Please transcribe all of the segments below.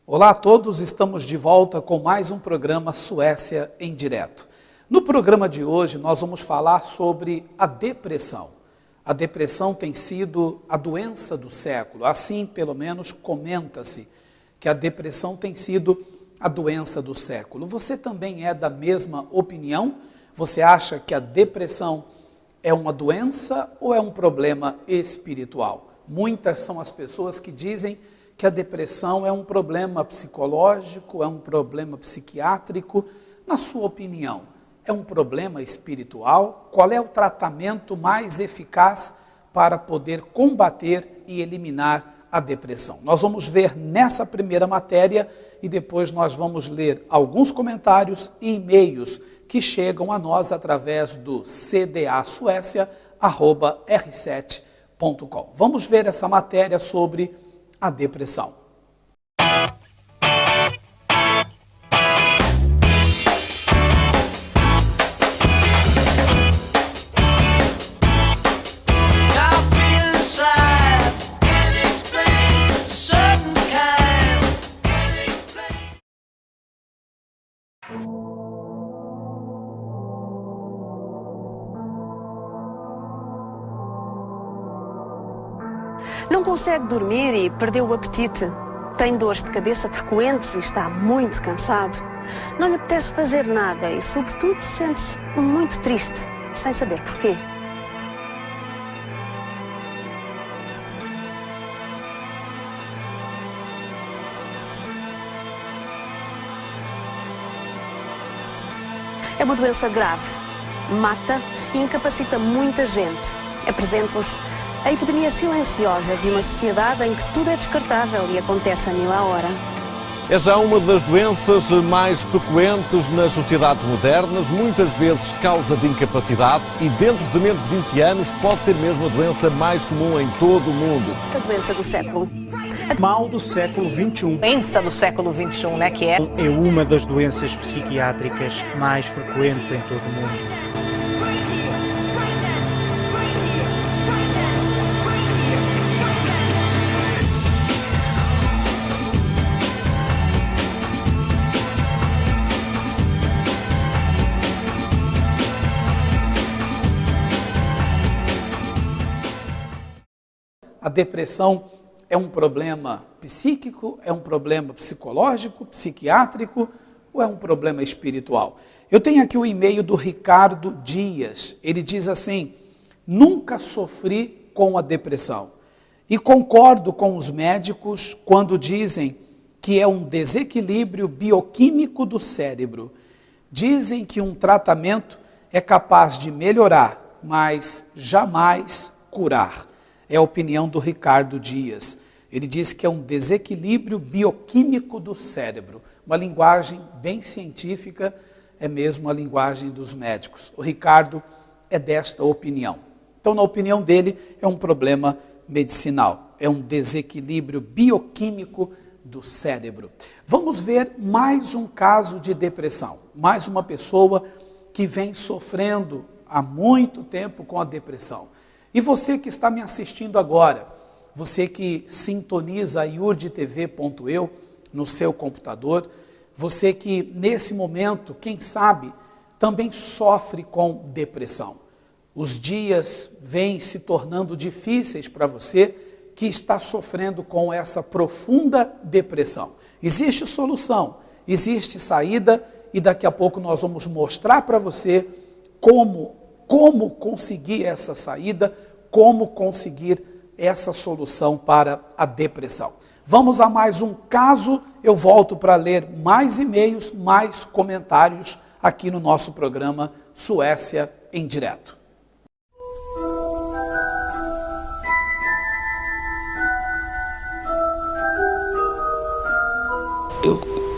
Olá a todos, estamos de volta com mais um programa Suécia em Direto. No programa de hoje nós vamos falar sobre a depressão. A depressão tem sido a doença do século, assim pelo menos comenta-se que a depressão tem sido a doença do século. Você também é da mesma opinião? Você acha que a depressão é uma doença ou é um problema espiritual? Muitas são as pessoas que dizem que a depressão é um problema psicológico, é um problema psiquiátrico. Na sua opinião, é um problema espiritual? Qual é o tratamento mais eficaz para poder combater e eliminar a depressão? Nós vamos ver nessa primeira matéria e depois nós vamos ler alguns comentários e e-mails que chegam a nós através do cdasuécia@r7.com. Vamos ver essa matéria sobre a depressão. Não consegue dormir e perdeu o apetite. Tem dores de cabeça frequentes e está muito cansado. Não lhe apetece fazer nada e, sobretudo, sente-se muito triste, sem saber porquê. É uma doença grave. Mata e incapacita muita gente. Apresento-vos a epidemia silenciosa de uma sociedade em que tudo é descartável e acontece a mil à hora. É já uma das doenças mais frequentes nas sociedades modernas, muitas vezes causa de incapacidade e dentro de menos de 20 anos pode ser mesmo a doença mais comum em todo o mundo. A doença do século. Mal do século XXI. Doença do século XXI, né, que é uma das doenças psiquiátricas mais frequentes em todo o mundo. A depressão é um problema psíquico, é um problema psicológico, psiquiátrico ou é um problema espiritual? Eu tenho aqui o e-mail do Ricardo Dias. Ele diz assim: nunca sofri com a depressão e concordo com os médicos quando dizem que é um desequilíbrio bioquímico do cérebro. Dizem que um tratamento é capaz de melhorar, mas jamais curar. É a opinião do Ricardo Dias. Ele diz que é um desequilíbrio bioquímico do cérebro. Uma linguagem bem científica, é mesmo a linguagem dos médicos. O Ricardo é desta opinião. Então, na opinião dele, é um problema medicinal. É um desequilíbrio bioquímico do cérebro. Vamos ver mais um caso de depressão. Mais uma pessoa que vem sofrendo há muito tempo com a depressão. E você que está me assistindo agora, você que sintoniza a iurdtv.eu no seu computador, você que nesse momento, quem sabe, também sofre com depressão. Os dias vêm se tornando difíceis para você que está sofrendo com essa profunda depressão. Existe solução, existe saída e daqui a pouco nós vamos mostrar para você como conseguir essa saída, como conseguir essa solução para a depressão. Vamos a mais um caso, eu volto para ler mais e-mails, mais comentários aqui no nosso programa Suécia em Direto.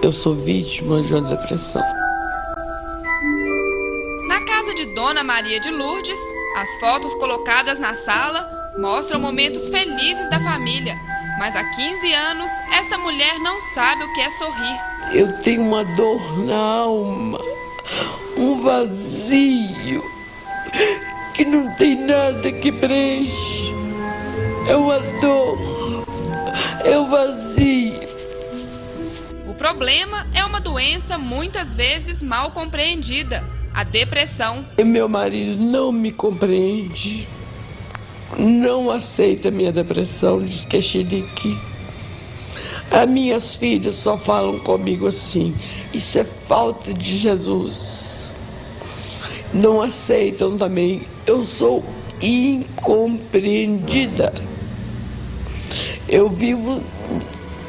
Eu sou vítima de uma depressão. Na casa de Dona Maria de Lourdes, as fotos colocadas na sala mostram momentos felizes da família, mas há 15 anos esta mulher não sabe o que é sorrir. Eu tenho uma dor na alma, um vazio que não tem nada que preenche. É uma dor, é um vazio. problema é uma doença muitas vezes mal compreendida, a depressão. Meu marido não me compreende, não aceita minha depressão, diz que é xilique. As minhas filhas só falam comigo assim: isso é falta de Jesus. Não aceitam também. Eu sou incompreendida. Eu vivo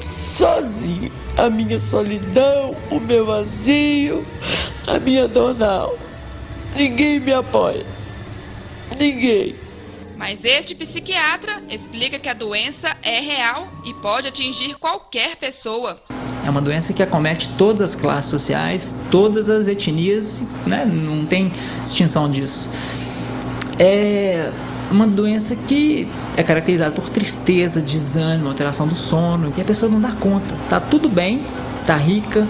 sozinho. A minha solidão, o meu vazio, a minha dor na alma. Ninguém me apoia. Ninguém. Mas este psiquiatra explica que a doença é real e pode atingir qualquer pessoa. É uma doença que acomete todas as classes sociais, todas as etnias, né? Não tem distinção disso. É uma doença que é caracterizada por tristeza, desânimo, alteração do sono, e a pessoa não dá conta. Tá tudo bem, tá rica,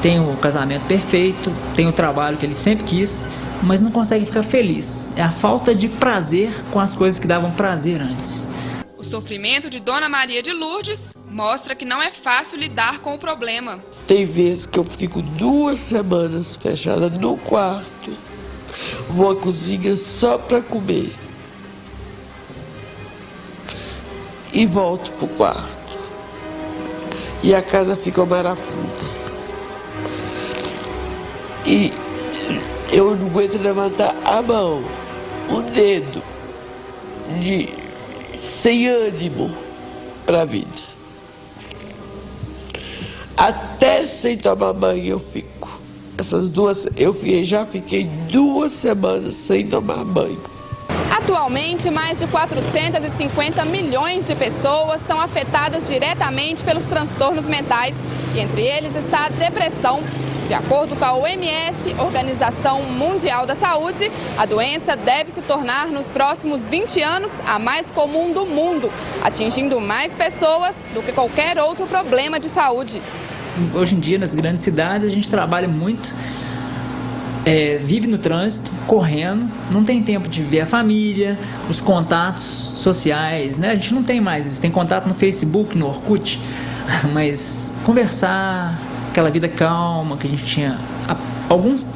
tem o casamento perfeito, tem o trabalho que ele sempre quis, mas não consegue ficar feliz. É a falta de prazer com as coisas que davam prazer antes. O sofrimento de Dona Maria de Lourdes mostra que não é fácil lidar com o problema. Tem vezes que eu fico 2 semanas fechada no quarto, vou à cozinha só para comer e volto pro quarto. E a casa fica uma marafunda. E eu não aguento levantar a mão, o dedo, sem ânimo para a vida. Até sem tomar banho eu fico. Já fiquei 2 semanas sem tomar banho. Atualmente, mais de 450 milhões de pessoas são afetadas diretamente pelos transtornos mentais, e entre eles está a depressão. De acordo com a OMS, Organização Mundial da Saúde, a doença deve se tornar nos próximos 20 anos a mais comum do mundo, atingindo mais pessoas do que qualquer outro problema de saúde. Hoje em dia, nas grandes cidades, a gente trabalha muito, vive no trânsito, correndo, não tem tempo de ver a família, os contatos sociais, né? A gente não tem mais isso, tem contato no Facebook, no Orkut, mas conversar, aquela vida calma que a gente tinha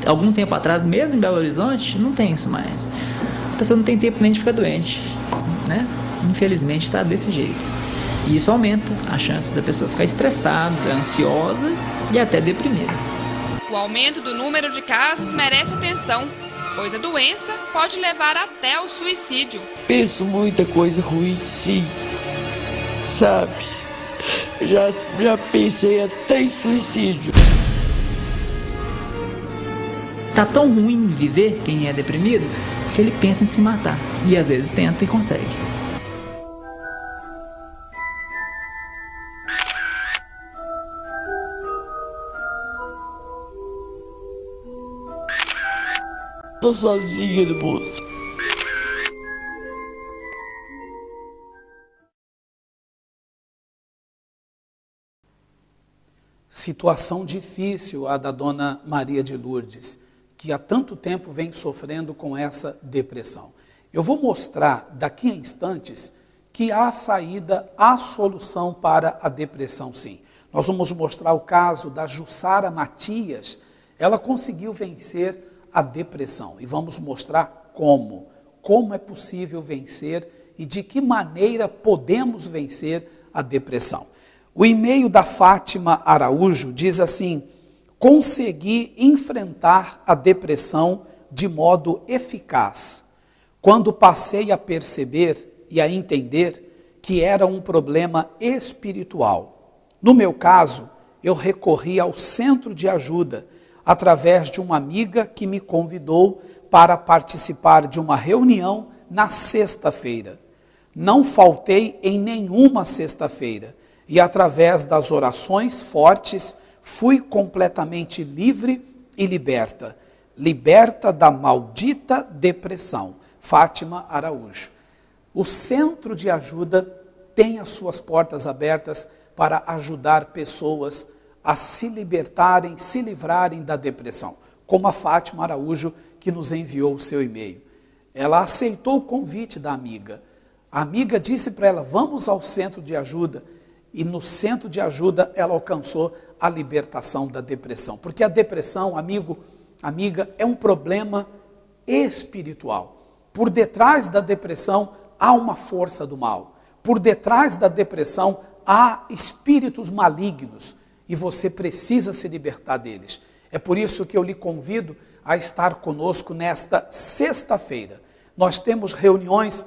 algum tempo atrás, mesmo em Belo Horizonte, não tem isso mais. A pessoa não tem tempo nem de ficar doente, né? Infelizmente está desse jeito. E isso aumenta a chance da pessoa ficar estressada, ansiosa e até deprimida. O aumento do número de casos merece atenção, pois a doença pode levar até ao suicídio. Penso muita coisa ruim, sim, sabe? Já pensei até em suicídio. Tá tão ruim viver quem é deprimido que ele pensa em se matar. E às vezes tenta e consegue. Tô sozinha no mundo. Situação difícil a da Dona Maria de Lourdes, que há tanto tempo vem sofrendo com essa depressão. Eu vou mostrar daqui a instantes que há saída, há solução para a depressão, sim. Nós vamos mostrar o caso da Jussara Matias. Ela conseguiu vencer a depressão e vamos mostrar como é possível vencer e de que maneira podemos vencer a depressão. O e-mail da Fátima Araújo diz assim: consegui enfrentar a depressão de modo eficaz, quando passei a perceber e a entender que era um problema espiritual. No meu caso, eu recorri ao centro de ajuda, através de uma amiga que me convidou para participar de uma reunião na sexta-feira. Não faltei em nenhuma sexta-feira e, através das orações fortes, fui completamente livre e liberta. Liberta da maldita depressão. Fátima Araújo. O centro de ajuda tem as suas portas abertas para ajudar pessoas a se libertarem, se livrarem da depressão, como a Fátima Araújo, que nos enviou o seu e-mail. Ela aceitou o convite da amiga. A amiga disse para ela: vamos ao centro de ajuda. E no centro de ajuda ela alcançou a libertação da depressão. Porque a depressão, amigo, amiga, é um problema espiritual. Por detrás da depressão há uma força do mal. Por detrás da depressão há espíritos malignos e você precisa se libertar deles. É por isso que eu lhe convido a estar conosco nesta sexta-feira. Nós temos reuniões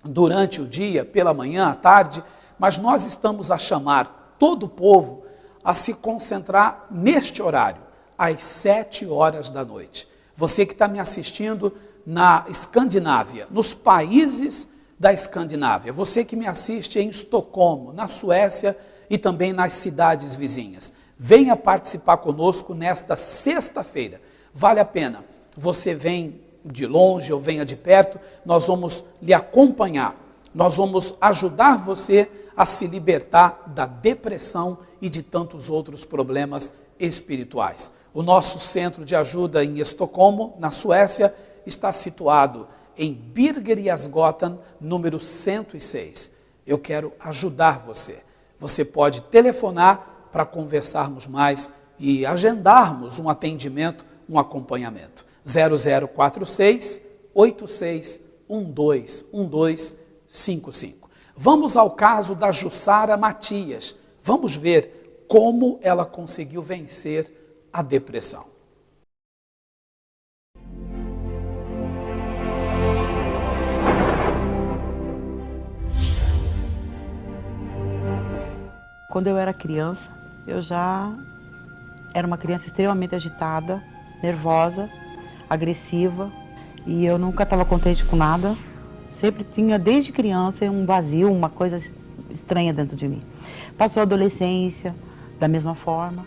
durante o dia, pela manhã, à tarde, mas nós estamos a chamar todo o povo a se concentrar neste horário, às 7h da noite. Você que está me assistindo na Escandinávia, nos países da Escandinávia, você que me assiste em Estocolmo, na Suécia e também nas cidades vizinhas, venha participar conosco nesta sexta-feira. Vale a pena. Você vem de longe ou venha de perto, nós vamos lhe acompanhar. Nós vamos ajudar você a se libertar da depressão e de tantos outros problemas espirituais. O nosso centro de ajuda em Estocolmo, na Suécia, está situado em Birger-Jasgatan, número 106. Eu quero ajudar você. Você pode telefonar para conversarmos mais e agendarmos um atendimento, um acompanhamento. 0046 86 12 1255. Vamos ao caso da Jussara Matias. Vamos ver como ela conseguiu vencer a depressão. Quando eu era criança, eu já era uma criança extremamente agitada, nervosa, agressiva, e eu nunca estava contente com nada. Sempre tinha, desde criança, um vazio, uma coisa estranha dentro de mim. Passou a adolescência, da mesma forma,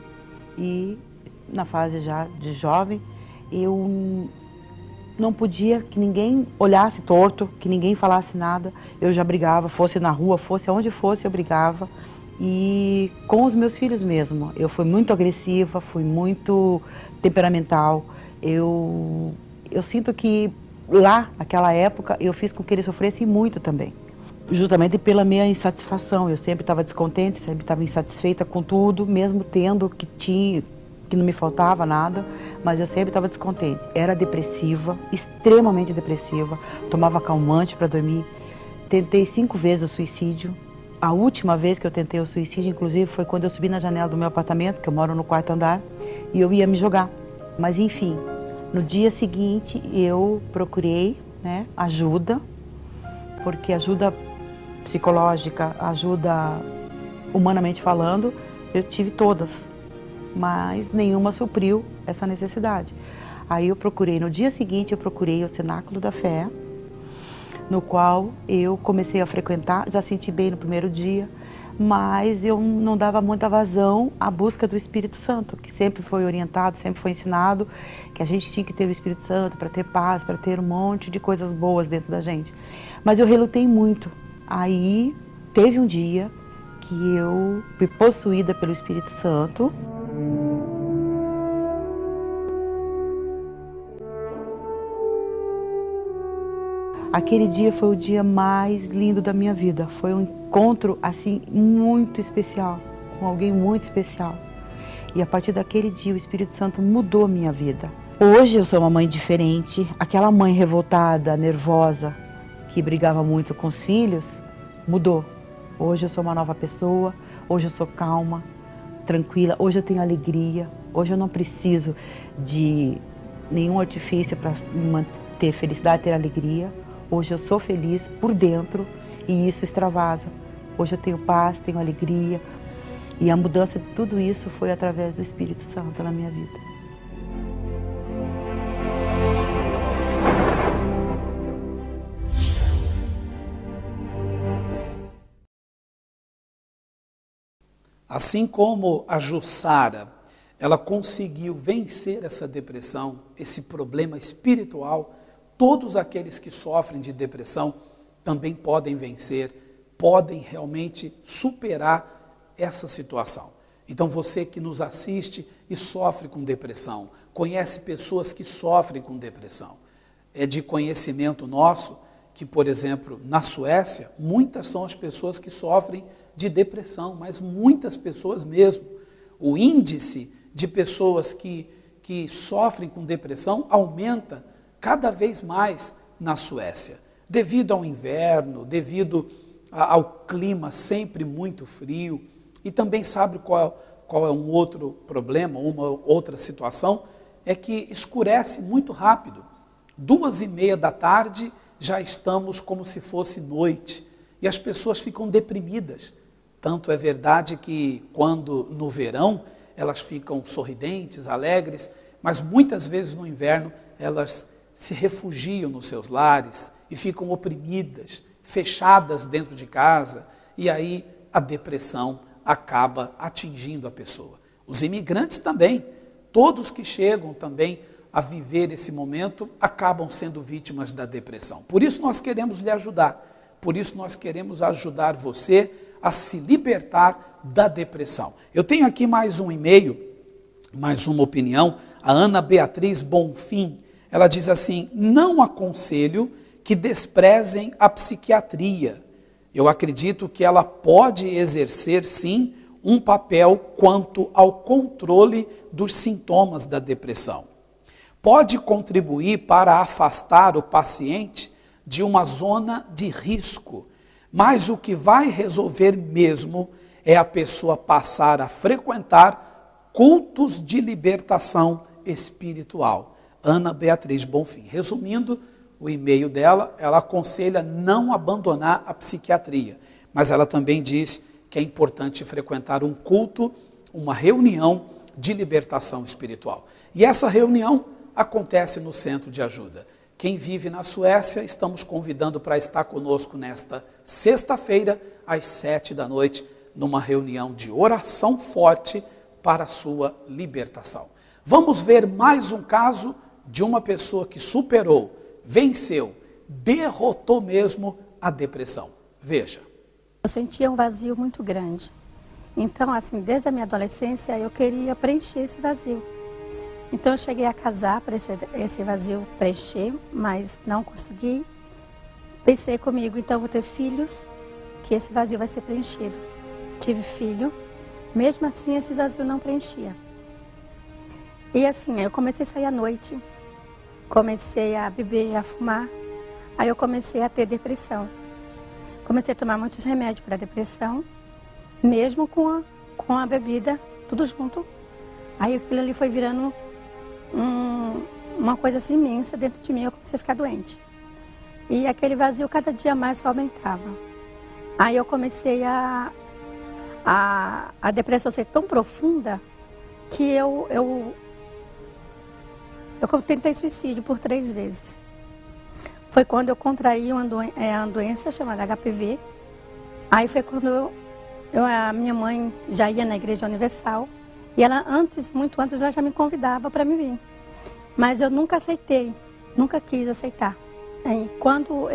e na fase já de jovem, eu não podia que ninguém olhasse torto, que ninguém falasse nada. Eu já brigava, fosse na rua, fosse aonde fosse, eu brigava. E com os meus filhos mesmo, eu fui muito agressiva, fui muito temperamental. Eu sinto que lá, naquela época, eu fiz com que eles sofressem muito também. Justamente pela minha insatisfação. Eu sempre estava descontente, sempre estava insatisfeita com tudo, mesmo tendo que não me faltava nada, mas eu sempre estava descontente. Era depressiva, extremamente depressiva, tomava calmante para dormir. Tentei 5 vezes o suicídio. A última vez que eu tentei o suicídio, inclusive, foi quando eu subi na janela do meu apartamento, que eu moro no 4º andar, e eu ia me jogar. Mas enfim, no dia seguinte eu procurei, ajuda, porque ajuda psicológica, ajuda humanamente falando, eu tive todas, mas nenhuma supriu essa necessidade. Aí eu procurei, no dia seguinte eu procurei o Cenáculo da Fé, no qual eu comecei a frequentar, já senti bem no primeiro dia, mas eu não dava muita vazão à busca do Espírito Santo, que sempre foi orientado, sempre foi ensinado, que a gente tinha que ter o Espírito Santo para ter paz, para ter um monte de coisas boas dentro da gente. Mas eu relutei muito. Aí teve um dia que eu fui possuída pelo Espírito Santo. Aquele dia foi o dia mais lindo da minha vida. Foi um encontro, assim, muito especial, com alguém muito especial. E a partir daquele dia o Espírito Santo mudou a minha vida. Hoje eu sou uma mãe diferente. Aquela mãe revoltada, nervosa, que brigava muito com os filhos, mudou. Hoje eu sou uma nova pessoa, hoje eu sou calma, tranquila, hoje eu tenho alegria, hoje eu não preciso de nenhum artifício para manter felicidade, ter alegria. Hoje eu sou feliz por dentro e isso extravasa. Hoje eu tenho paz, tenho alegria. E a mudança de tudo isso foi através do Espírito Santo na minha vida. Assim como a Jussara, ela conseguiu vencer essa depressão, esse problema espiritual, todos aqueles que sofrem de depressão também podem vencer, podem realmente superar essa situação. Então você que nos assiste e sofre com depressão, conhece pessoas que sofrem com depressão. É de conhecimento nosso que, por exemplo, na Suécia, muitas são as pessoas que sofrem de depressão, mas muitas pessoas mesmo. o índice de pessoas que sofrem com depressão aumenta cada vez mais na Suécia, devido ao inverno, devido ao clima sempre muito frio. E também sabe qual é um outro problema, uma outra situação? É que escurece muito rápido. 2:30 da tarde já estamos como se fosse noite. E as pessoas ficam deprimidas. Tanto é verdade que quando no verão elas ficam sorridentes, alegres, mas muitas vezes no inverno elas se refugiam nos seus lares e ficam oprimidas, fechadas dentro de casa, e aí a depressão acaba atingindo a pessoa. Os imigrantes também, todos que chegam também a viver esse momento, acabam sendo vítimas da depressão. Por isso nós queremos lhe ajudar, por isso nós queremos ajudar você a se libertar da depressão. Eu tenho aqui mais um e-mail, mais uma opinião, a Ana Beatriz Bonfim. Ela diz assim: não aconselho que desprezem a psiquiatria. Eu acredito que ela pode exercer, sim, um papel quanto ao controle dos sintomas da depressão. Pode contribuir para afastar o paciente de uma zona de risco, mas o que vai resolver mesmo é a pessoa passar a frequentar cultos de libertação espiritual. Ana Beatriz Bonfim. Resumindo o e-mail dela, ela aconselha não abandonar a psiquiatria, mas ela também diz que é importante frequentar um culto, uma reunião de libertação espiritual. E essa reunião acontece no Centro de Ajuda. Quem vive na Suécia, estamos convidando para estar conosco nesta sexta-feira, às 19h, numa reunião de oração forte para a sua libertação. Vamos ver mais um caso de uma pessoa que superou, venceu, derrotou mesmo a depressão. Veja. Eu sentia um vazio muito grande. Então, assim, desde a minha adolescência, eu queria preencher esse vazio. Então, eu cheguei a casar para esse vazio preencher, mas não consegui. Pensei comigo, então eu vou ter filhos, que esse vazio vai ser preenchido. Tive filho, mesmo assim esse vazio não preenchia. E assim, eu comecei a sair à noite, comecei a beber, a fumar, aí eu comecei a ter depressão. Comecei a tomar muitos remédios para depressão, mesmo com a bebida, tudo junto. Aí aquilo ali foi virando uma coisa assim imensa dentro de mim, eu comecei a ficar doente. E aquele vazio cada dia mais só aumentava. Aí eu comecei a depressão ser tão profunda que eu tentei suicídio por 3 vezes. Foi quando eu contraí uma doença chamada HPV. Aí foi quando a minha mãe já ia na Igreja Universal. E ela muito antes, ela já me convidava para me vir. Mas eu nunca aceitei, nunca quis aceitar. E quando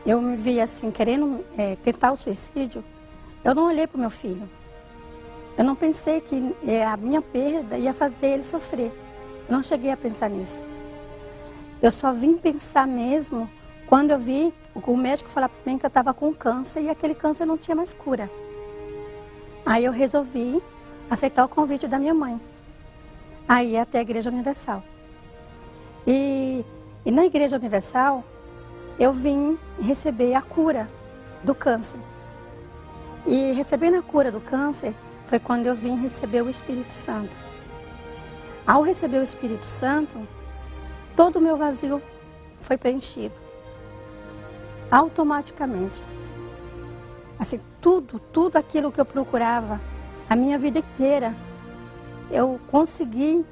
eu me vi assim, querendo tentar o suicídio, eu não olhei para o meu filho. Eu não pensei que a minha perda ia fazer ele sofrer. Eu não cheguei a pensar nisso. Eu só vim pensar mesmo quando eu vi o médico falar para mim que eu estava com câncer e aquele câncer não tinha mais cura. Aí eu resolvi aceitar o convite da minha mãe. Aí ia até a Igreja Universal. E na Igreja Universal, eu vim receber a cura do câncer. E recebendo a cura do câncer, foi quando eu vim receber o Espírito Santo. Ao receber o Espírito Santo, todo o meu vazio foi preenchido. Automaticamente. Assim, tudo aquilo que eu procurava, a minha vida inteira, eu consegui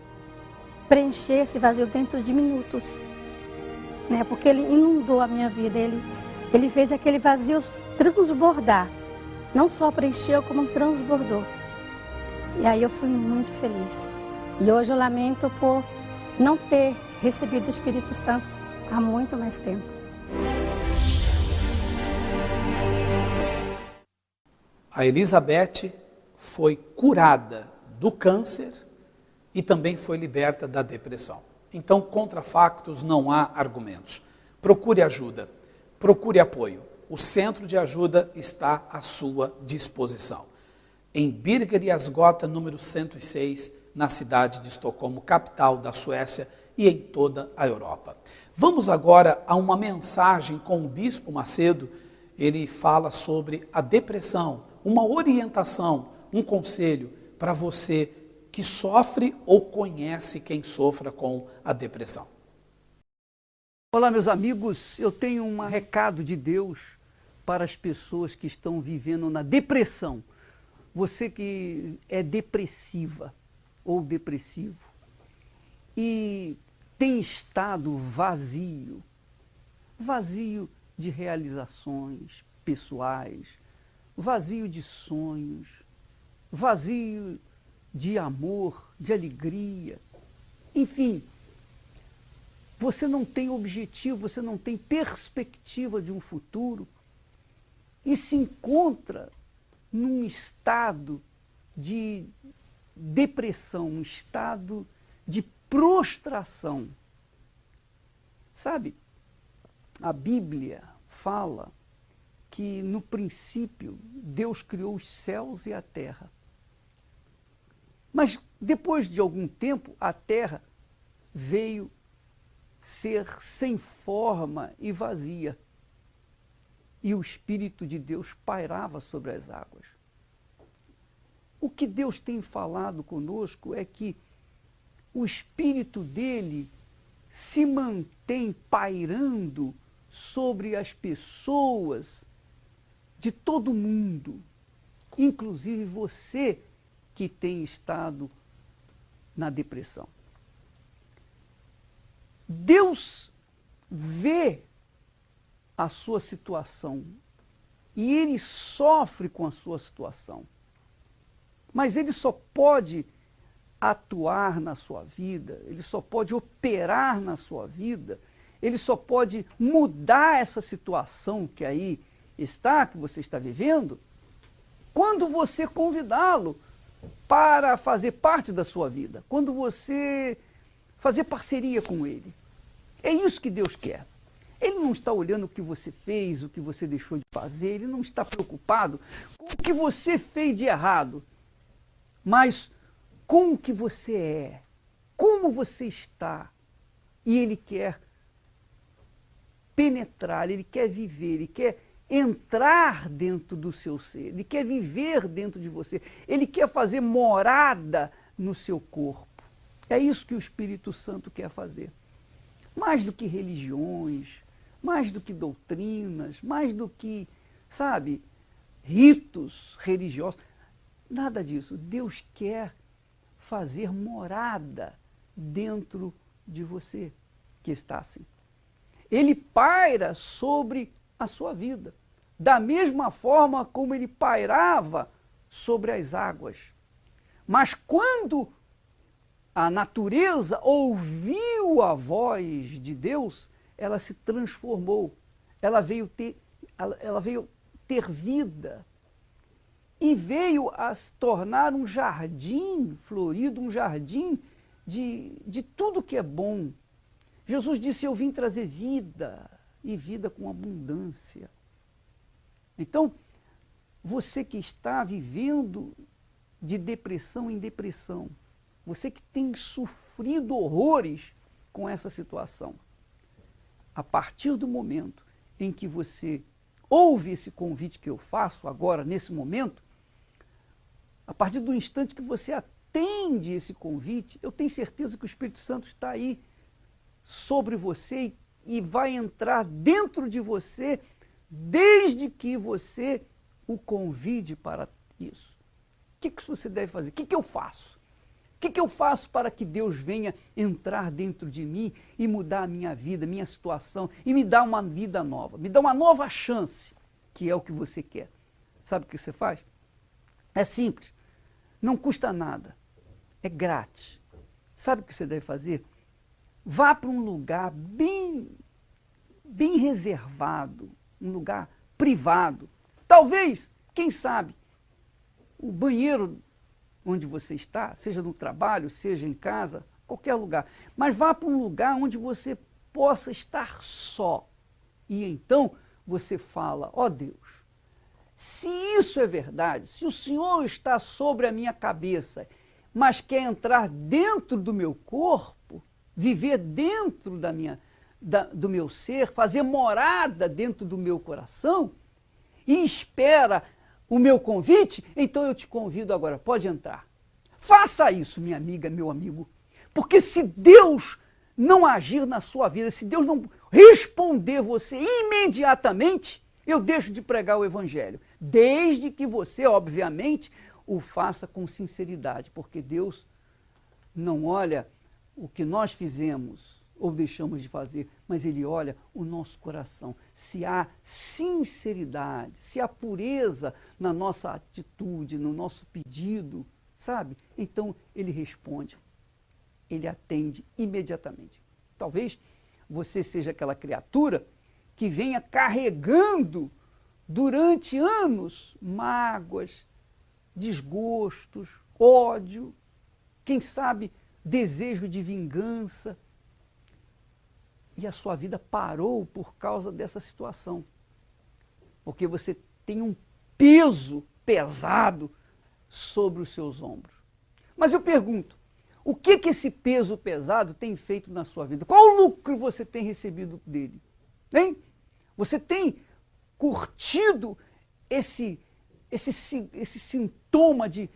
preencher esse vazio dentro de minutos. Né? Porque ele inundou a minha vida, ele fez aquele vazio transbordar. Não só preencheu, como transbordou. E aí eu fui muito feliz. E hoje eu lamento por não ter recebido o Espírito Santo há muito mais tempo. A Elizabeth foi curada do câncer e também foi liberta da depressão. Então, contra factos não há argumentos. Procure ajuda, procure apoio. O Centro de Ajuda está à sua disposição. em Birger Gatan, número 106, na cidade de Estocolmo, capital da Suécia e em toda a Europa. Vamos agora a uma mensagem com o Bispo Macedo. Ele fala sobre a depressão, uma orientação, um conselho para você que sofre ou conhece quem sofra com a depressão. Olá, meus amigos, eu tenho um recado de Deus para as pessoas que estão vivendo na depressão. Você que é depressiva ou depressivo e tem estado vazio de realizações pessoais, vazio de sonhos, vazio de amor, de alegria, enfim, você não tem objetivo, você não tem perspectiva de um futuro e se encontra num estado de depressão, um estado de prostração. Sabe, a Bíblia fala que no princípio Deus criou os céus e a terra. Mas depois de algum tempo a terra veio ser sem forma e vazia. E o Espírito de Deus pairava sobre as águas. O que Deus tem falado conosco é que o Espírito dele se mantém pairando sobre as pessoas de todo mundo, inclusive você que tem estado na depressão. Deus vê a sua situação e ele sofre com a sua situação, mas ele só pode atuar na sua vida, ele só pode operar na sua vida, ele só pode mudar essa situação que aí está, que você está vivendo, quando você convidá-lo para fazer parte da sua vida, quando você fazer parceria com ele. É isso que Deus quer. Ele não está olhando o que você fez, o que você deixou de fazer, ele não está preocupado com o que você fez de errado, mas com o que você é, como você está. E ele quer penetrar, ele quer viver, ele quer entrar dentro do seu ser, ele quer viver dentro de você, ele quer fazer morada no seu corpo. É isso que o Espírito Santo quer fazer. Mais do que religiões, mais do que doutrinas, mais do que, sabe, ritos religiosos, nada disso. Deus quer fazer morada dentro de você que está assim. Ele paira sobre a sua vida, da mesma forma como ele pairava sobre as águas. Mas quando a natureza ouviu a voz de Deus, ela se transformou, ela veio ter vida e veio a se tornar um jardim florido, um jardim de tudo que é bom. Jesus disse: eu vim trazer vida e vida com abundância. Então, você que está vivendo de depressão em depressão, você que tem sofrido horrores com essa situação, a partir do momento em que você ouve esse convite que eu faço agora, nesse momento, a partir do instante que você atende esse convite, eu tenho certeza que o Espírito Santo está aí sobre você e vai entrar dentro de você desde que você o convide para isso. O que você deve fazer? O que eu faço? O que eu faço para que Deus venha entrar dentro de mim e mudar a minha vida, minha situação, e me dar uma vida nova, me dar uma nova chance, que é o que você quer? Sabe o que você faz? É simples, não custa nada, é grátis. Sabe o que você deve fazer? Vá para um lugar bem reservado, um lugar privado. Talvez, quem sabe, o banheiro onde você está, seja no trabalho, seja em casa, qualquer lugar. Mas vá para um lugar onde você possa estar só. E então você fala: ó Deus, Se isso é verdade, se o Senhor está sobre a minha cabeça, mas quer entrar dentro do meu corpo, viver dentro do meu ser, fazer morada dentro do meu coração, e espera o meu convite, então eu te convido agora, pode entrar. Faça isso, minha amiga, meu amigo, porque se Deus não agir na sua vida, se Deus não responder você imediatamente, eu deixo de pregar o Evangelho, desde que você, obviamente, o faça com sinceridade, porque Deus não olha o que nós fizemos ou deixamos de fazer, mas Ele olha o nosso coração. Se há sinceridade, se há pureza na nossa atitude, no nosso pedido, sabe? Então Ele responde, Ele atende imediatamente. Talvez você seja aquela criatura que venha carregando durante anos mágoas, desgostos, ódio, quem sabe desejo de vingança, e a sua vida parou por causa dessa situação. Porque você tem um peso pesado sobre os seus ombros. Mas eu pergunto, o que esse peso pesado tem feito na sua vida? Qual o lucro você tem recebido dele? Hein? Você tem curtido esse sintoma de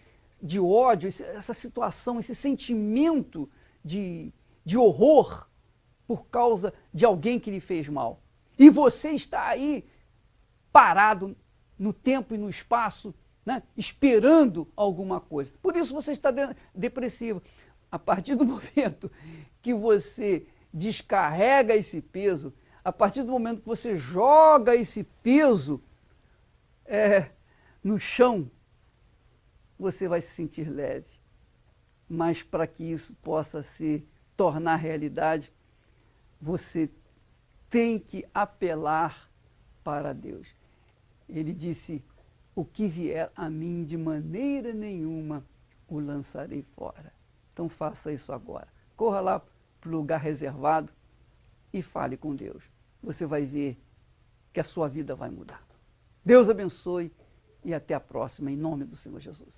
ódio, essa situação, esse sentimento de horror por causa de alguém que lhe fez mal? E você está aí parado no tempo e no espaço, né, esperando alguma coisa. Por isso você está depressivo. A partir do momento que você descarrega esse peso, a partir do momento que você joga esse peso no chão, você vai se sentir leve. Mas para que isso possa se tornar realidade, você tem que apelar para Deus. Ele disse, o que vier a mim de maneira nenhuma o lançarei fora. Então faça isso agora. Corra lá para o lugar reservado e fale com Deus. Você vai ver que a sua vida vai mudar. Deus abençoe e até a próxima, em nome do Senhor Jesus.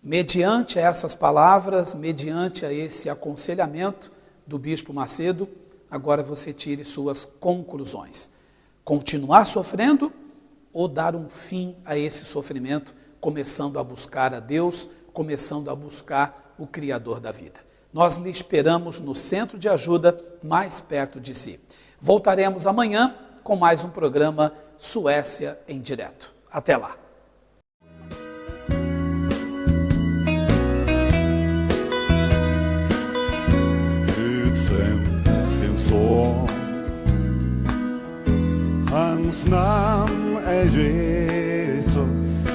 Mediante essas palavras, mediante a esse aconselhamento do Bispo Macedo, agora você tire suas conclusões. Continuar sofrendo ou dar um fim a esse sofrimento, começando a buscar a Deus, começando a buscar o Criador da vida. Nós lhe esperamos no centro de ajuda mais perto de si. Voltaremos amanhã com mais um programa Suécia em Direto. Até lá. Hans namn är Jesus,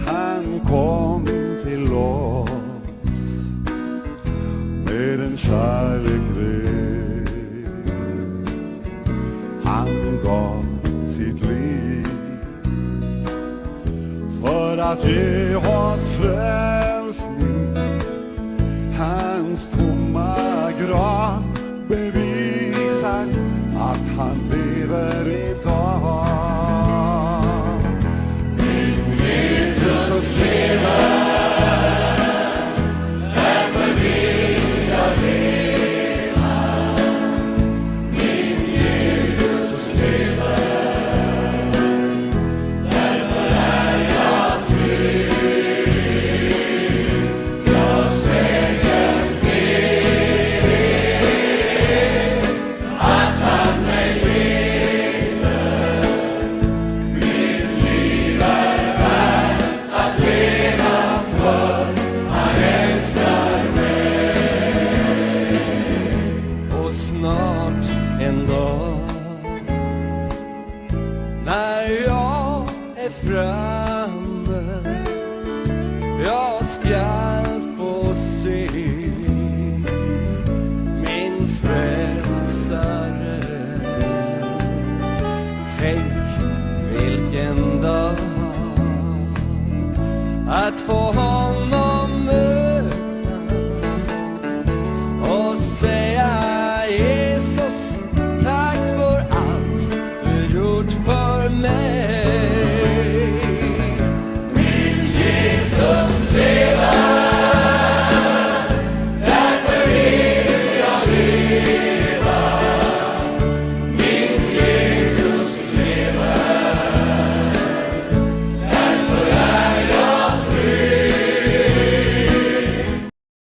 han kom till oss med en kärlek ren. Han gav sitt liv för att ge oss frälsning. Hans tomma grav bevisar att han lever idag. Min Jesus lever, därför vill jag leva. Min Jesus lever, därför är jag trygg. Jag säkert vet att han mig leder. Mitt liv är värt att leva för, han älskar mig. Och snart en dag när jag är framme, jag skall få se min frälsare. Tänk vilken dag att få ha